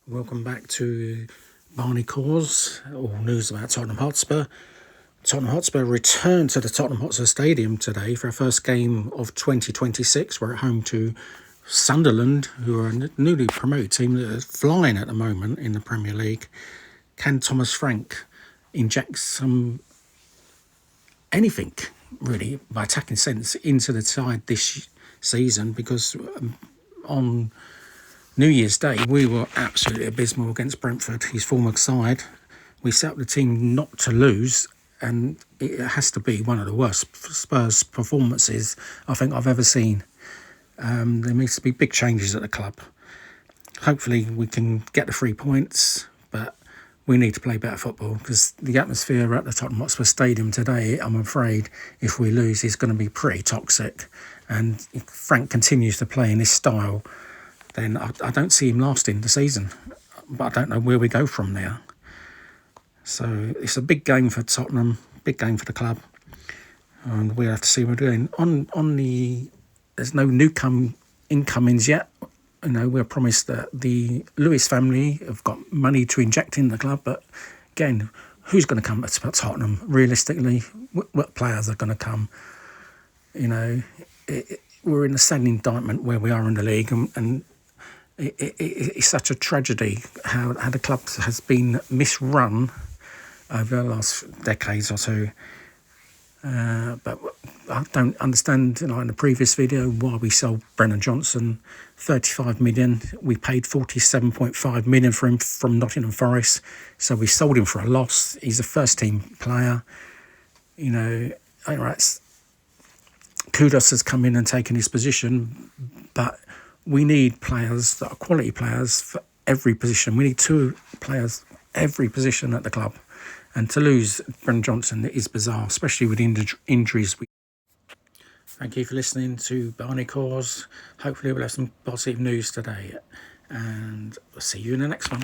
Welcome back to Barney Cause, all news about Tottenham Hotspur. Tottenham Hotspur returned to the Tottenham Hotspur Stadium today for our first game of 2026. We're at home to Sunderland, who are a newly promoted team that are flying at the moment in the Premier League. Can Thomas Frank inject anything, really, by attacking sense into the side this season? Because on New Year's Day, we were absolutely abysmal against Brentford, his former side. We set up the team not to lose, and it has to be one of the worst Spurs performances I think I've ever seen. There needs to be big changes at the club. Hopefully we can get the 3 points, but we need to play better football, because the atmosphere at the Tottenham Hotspur Stadium today, I'm afraid, if we lose, is going to be pretty toxic. And if Frank continues to play in this style, then I don't see him lasting the season. But I don't know where we go from there. So it's a big game for Tottenham, big game for the club, and we'll have to see what we're doing. There's no new incomings yet. You know, we're promised that the Lewis family have got money to inject in the club, but again, who's going to come to Tottenham? Realistically, what players are going to come? You know, we're in a sad indictment where we are in the league, and it's such a tragedy how the club has been misrun over the last decades or two. But I don't understand, like in the previous video, why we sold Brennan Johnson 35 million. We paid 47.5 million for him from Nottingham Forest. So we sold him for a loss. He's a first team player. You know, all right, Kudos has come in and taken his position, but we need players that are quality players for every position. We need two players every position at the club. And to lose Brennan Johnson is bizarre, especially with injuries. Thank you for listening to Barney Cause. Hopefully we'll have some positive news today. And I'll see you in the next one.